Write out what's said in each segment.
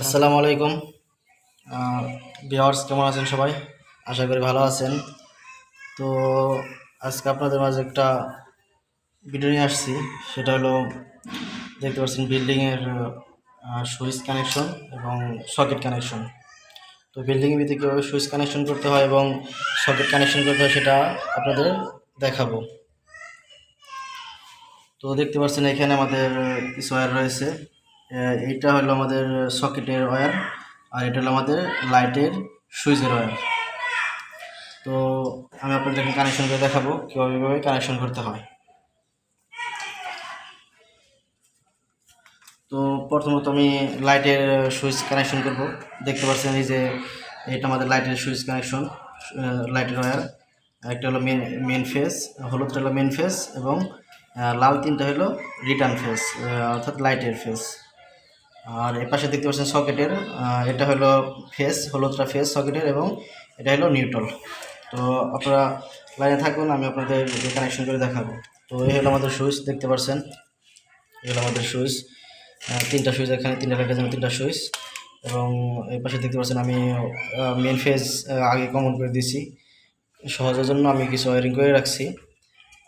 আসসালামু আলাইকুম ভিউয়ার্স, কেমন আছেন সবাই? আশা করি ভালো আছেন। তো আজকে আপনাদের মাঝে একটা ভিডিও নিয়ে আসছি। সেটা হলো, দেখতে পাচ্ছেন বিল্ডিংয়ের সুইচ কানেকশন এবং সকেট কানেকশন। তো বিল্ডিংয়ের ভিতরে কীভাবে সুইচ কানেকশন করতে হয় এবং সকেট কানেকশন করতে হয় সেটা আপনাদের দেখাবো। তো দেখতে পাচ্ছেন এখানে আমাদের কিছু ওয়্যার রয়েছে। এইটা হলো আমাদের সকেটের ওয়্যার, আর এটা হলো আমাদের লাইটের সুইচের ওয়্যার। তো আমি আপনাদেরকে কানেকশন করে দেখাবো কীভাবে কানেকশন করতে হয়। তো প্রথমত আমি লাইটের সুইচ কানেকশন করব। দেখতে পাচ্ছেন এই যে এটা আমাদের লাইটের সুইচ কানেকশন, লাইটের ওয়্যার। একটা হলো মেন ফেস, হলুদটা হলো মেন ফেস এবং লাল তিনটা হলো রিটার্ন ফেস, অর্থাৎ লাইটের ফেস। আর এর পাশে দেখতে পাচ্ছেন সকেটের, এটা হলো ফেস, হলুদটা ফেস সকেটের এবং এটা হলো নিউট্রাল। তো আপনারা লাইনে থাকুন, আমি আপনাদের কানেকশন করে দেখাবো। তো এই হলো আমাদের সুইচ, দেখতে পাচ্ছেন এই হলো আমাদের সুইচ। তিনটা সুইচ, এখানে তিনটা লাইটের জন্য তিনটা সুইচ। এবং এই পাশে দেখতে পাচ্ছেন আমি মেন ফেজ আগে কমন করে দিয়েছি, সহজের জন্য আমি কিছু ওয়ারিং করে রাখছি।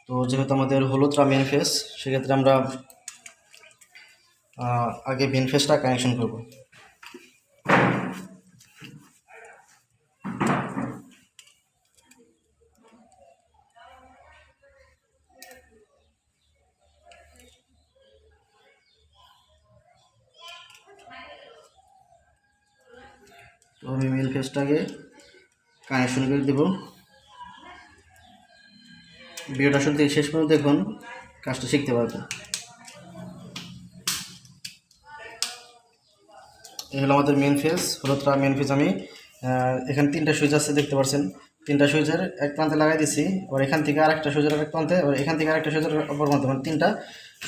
তো যেহেতু আমাদের হলুদটা মেন ফেজ, সেক্ষেত্রে আমরা আগে মেন ফেজটা কানেকশন করব। তো আমি মেন ফেজটাকে কানেকশন করে দেব। ভিডিওটা শুরু থেকে শেষ পর্যন্ত দেখুন, কাজটা শিখতে পারবেন। এই হলো আমাদের মেন ফেজ, হলুদটা মেন ফেজ। আমি এখানে তিনটা সুইচ আছে, দেখতে পাচ্ছেন তিনটা সুইচের এক প্রান্তে লাগাই দিছি, আর এখান থেকে আরেকটা সুইচের এক প্রান্তে, আর এখান থেকে আরেকটা সুইচের অপর প্রান্তে, মানে তিনটা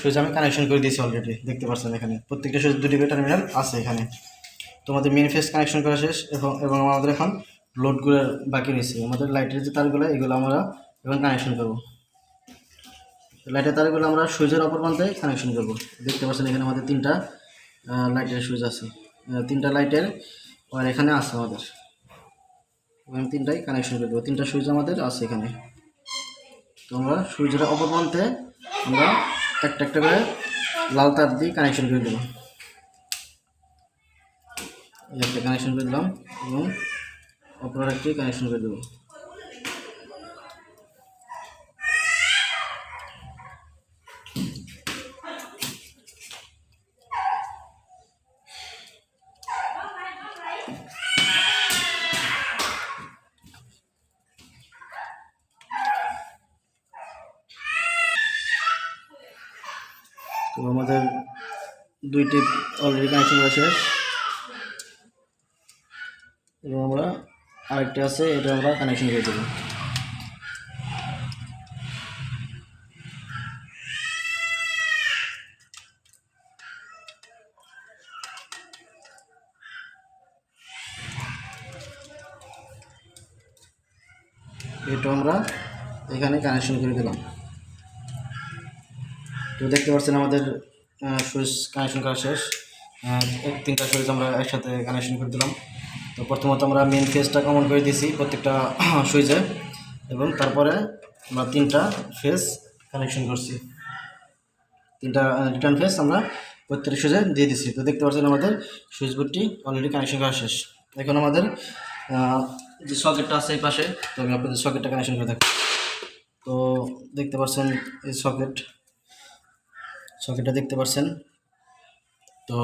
সুইচ আমি কানেকশন করে দিয়েছি অলরেডি। দেখতে পাচ্ছেন এখানে প্রত্যেকটা সুইচ দুটি টার্মিনাল আছে এখানে। তো আমাদের মেন ফেজ কানেকশন করা শেষ এবং আমাদের এখন লোডগুলো বাকি রয়েছে। আমাদের লাইটের যে তারগুলো, এগুলো আমরা এখন কানেকশন করব। লাইটের তারগুলো আমরা সুইচের অপর প্রান্তে কানেকশন করব। দেখতে পাচ্ছেন এখানে আমাদের তিনটা লাইটের সুইচ আছে, তিনটা লাইটের ওয়ার এখানে আছে আমাদের। আমি তিনটাই কানেকশন করে দেবো, তিনটা সুইচ আমাদের আছে এখানে। তো আমরা সুইচের অপর প্রান্তে আমরা একটা একটা করে লাল তার দিয়ে কানেকশন করে দেবো। একটা কানেকশন করে দিলাম এবং অপর একটি কানেকশন করে দেবো। তো আমাদের দুইটি অলরেডি কানেকশন করা শেষ এবং আমরা আরেকটা আছে, এটা আমরা কানেকশন করে দেবো। এটা আমরা এখানে কানেকশন করে দিলাম। তো দেখতে পাচ্ছেন আমাদের সুইচ কানেকশন করা শেষ। তিনটা সুইচ আমরা একসাথে কানেকশন করে দিলাম। তো প্রথমত আমরা মেন ফেজটা কমন করে দিয়েছি প্রত্যেকটা সুইচে, এবং তারপরে আমরা তিনটা ফেজ কানেকশন করছি। তিনটা রিটার্ন ফেজ আমরা প্রত্যেকটা সুইচে দিয়ে দিচ্ছি। তো দেখতে পাচ্ছেন আমাদের সুইচ বোর্ডটি অলরেডি কানেকশন করা শেষ। এখন আমাদের যে সকেটটা আছে এই পাশে, তো আমি আপনাদের সকেটটা কানেকশন করে থাকি। তো দেখতে পাচ্ছেন এই সকেটটা দেখতে পাচ্ছেন। তো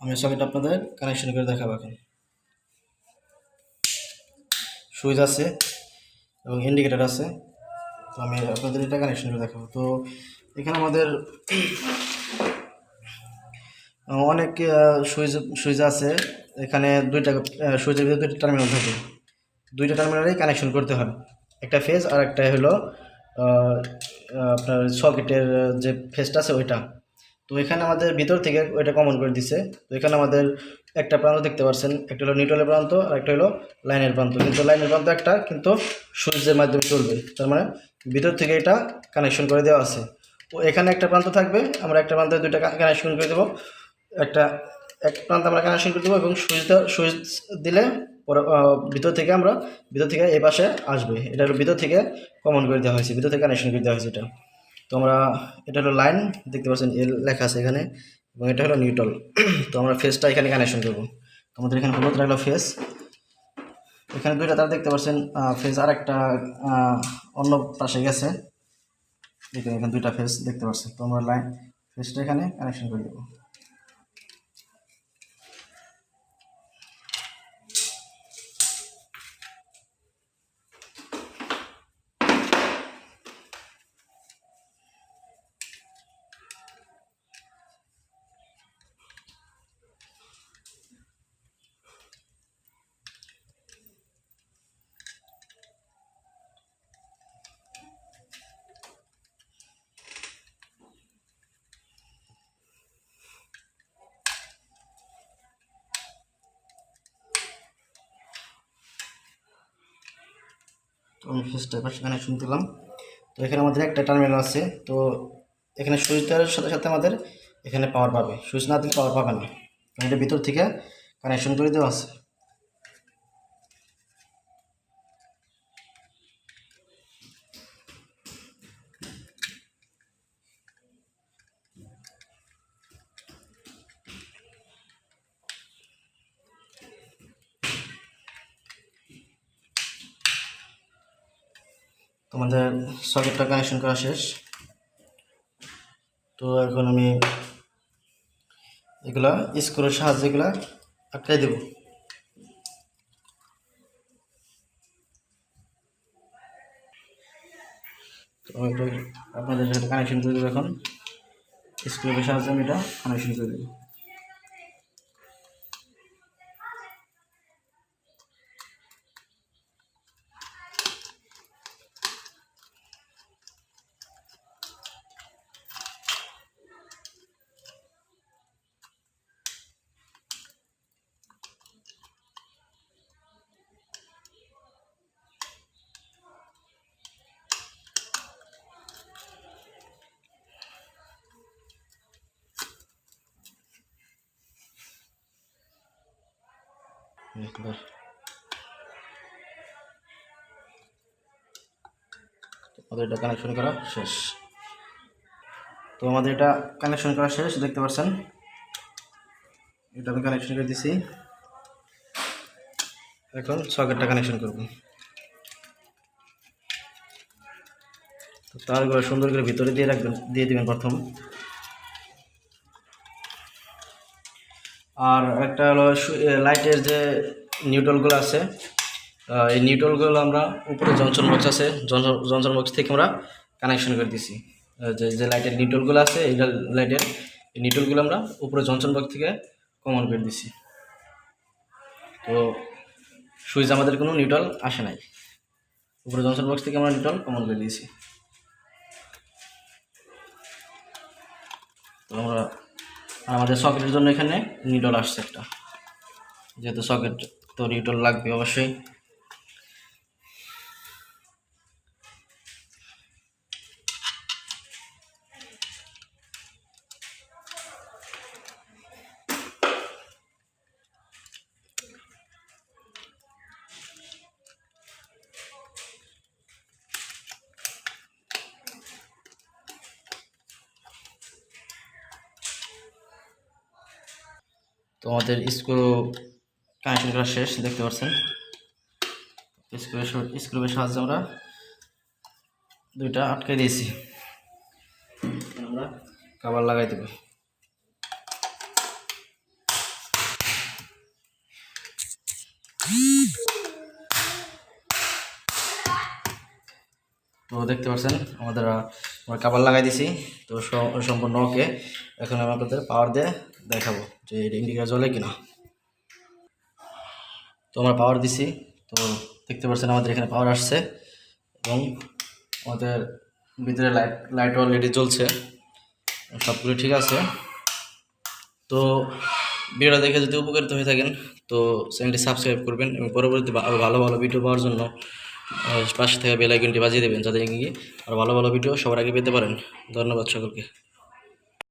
আমি সকেট আপনাদের কানেকশন করে দেখাবো। এখন সুইচ আছে এবং ইন্ডিকেটার আছে, তো আমি আপনাদের এটা কানেকশন করে দেখাবো। তো এখানে আমাদের অনেক সুইচ আছে। এখানে দুইটা সুইচের ভিতরে দুইটা টার্মিনাল থাকে, দুইটা টার্মিনালেই কানেকশন করতে হয়, একটা ফেজ আর একটা হলো আপনার সকেটের যে ফেজটা আছে ওইটা। তো এখানে আমাদের ভিতর থেকে ওইটা কমন করে দিছে। তো এখানে আমাদের একটা প্রান্ত দেখতে পাচ্ছেন, একটা হলো নিউট্রালের প্রান্ত আর একটা হলো লাইনের প্রান্ত। কিন্তু লাইনের প্রান্ত একটা, কিন্তু সুইচের মাধ্যমে চলবে, তার মানে ভিতর থেকে এটা কানেকশন করে দেওয়া আছে। তো এখানে একটা প্রান্ত থাকবে, আমরা একটা প্রান্তে দুইটা কানেকশন করে দেবো। একটা এক প্রান্তে আমরা কানেকশন করে দেবো এবং সুইচ দিলে পরে ভিতর থেকে এই পাশে আসবে। এটা হলো ভিতর থেকে কমন করে দেওয়া হয়েছে, ভিতর থেকে কানেকশন করে দেওয়া হয়েছে এটা। তো আমরা এটা হলো লাইন, দেখতে পাচ্ছেন এল লেখা আছে এখানে, এবং এটা হলো নিউট্রাল। তো আমরা ফেসটা এখানে কানেকশন করবো। তো আমাদের এখানে হলুদ রাখলো ফেস, এখানে দুইটা তার দেখতে পাচ্ছেন, ফেস আর একটা অন্য পাশে গেছে, এখানে দুইটা ফেস দেখতে পাচ্ছেন। তো আমরা লাইন ফেসটা এখানে কানেকশন করে দেবো। তো আমি ফেসটা পাশে কানেকশন দিলাম। তো এখানে আমাদের একটা টার্মিনাল আছে, তো এখানে সুইচ দেওয়ার সাথে সাথে আমাদের এখানে পাওয়ার পাবে, সুইচ না দিলে পাওয়ার পাবে না। এটা ভিতর থেকে কানেকশন করে দেওয়া আছে। তোমাদের সকেটটা কানেকশন করা শেষ। তো এখন আমি এগুলা স্ক্রুর সাহায্যে এগুলা আটকাই দেব। তো আপনাদের সাথে কানেকশন করে দেবো। এখন স্ক্রুর সাহায্যে আমি এটা কানেকশন করে দেবো। আমাদের এটা কানেকশন করা শেষ। তো আমাদের এটা কানেকশন করা শেষ, দেখতে পাচ্ছেন এটা আমি কানেকশন করে দিছি। এখন সকেটটা কানেকশন করব। তো তারগুলো সুন্দর করে ভিতরে দিয়ে রাখবেন, দিয়ে দিবেন প্রথম। আর একটা হলো লাইটের যে নিউট্রালগুলো আছে, এই নিউট্রালগুলো আমরা উপরে জনসন বক্স আছে, জনসন বক্স থেকে আমরা কানেকশন করে দিছি। যে লাইটের নিউট্রালগুলো আছে, এই লাইটের এই নিউট্রালগুলো আমরা উপরে জনসন বক্স থেকে কমন করে দিছি। তো সুইচ আমাদের কোনো নিউট্রাল আসে নাই, উপরে জনসন বক্স থেকে আমরা নিউট্রাল কমন করে দিয়েছি। তো আমরা আমাদের সকেটের জন্য এখানে নিউট্রাল আসছে একটা, যেহেতু সকেট তো নিউট্রাল লাগবে অবশ্যই। তো আমাদের স্ক্রু কানেকশন করা শেষ, দেখতে পাচ্ছেন। স্ক্রুর সাহায্যে আমরা দুইটা আটকে দিয়েছি, আমরা কভার লাগাই দেব। তো দেখতে পাচ্ছেন আমরা কভার লাগাই দিছি। তো সম্পূর্ণ ওকে। এখন আমি আপনাদের পাওয়ার দিয়ে দেখাবো যে এটা ইন্ডিকেটর জ্বলে কিনা। তো আমরা পাওয়ার দিছি, তো দেখতে পাচ্ছেন আমাদের এখানে পাওয়ার আসছে এবং আমাদের ভিতরে লাইট অলরেডি জ্বলছে, সবগুলো ঠিক আছে। তো ভিডিওটা দেখে যদি উপকৃত হয়ে থাকেন তো চ্যানেলটি সাবস্ক্রাইব করবেন এবং পরবর্তী ভালো ভালো ভিডিও পাওয়ার জন্য পাশে থেকে বেল আইকনটি বাজিয়ে দেবেন, যাতে কি আরও ভালো ভালো ভিডিও সবার আগে পেতে পারেন। ধন্যবাদ সকলকে।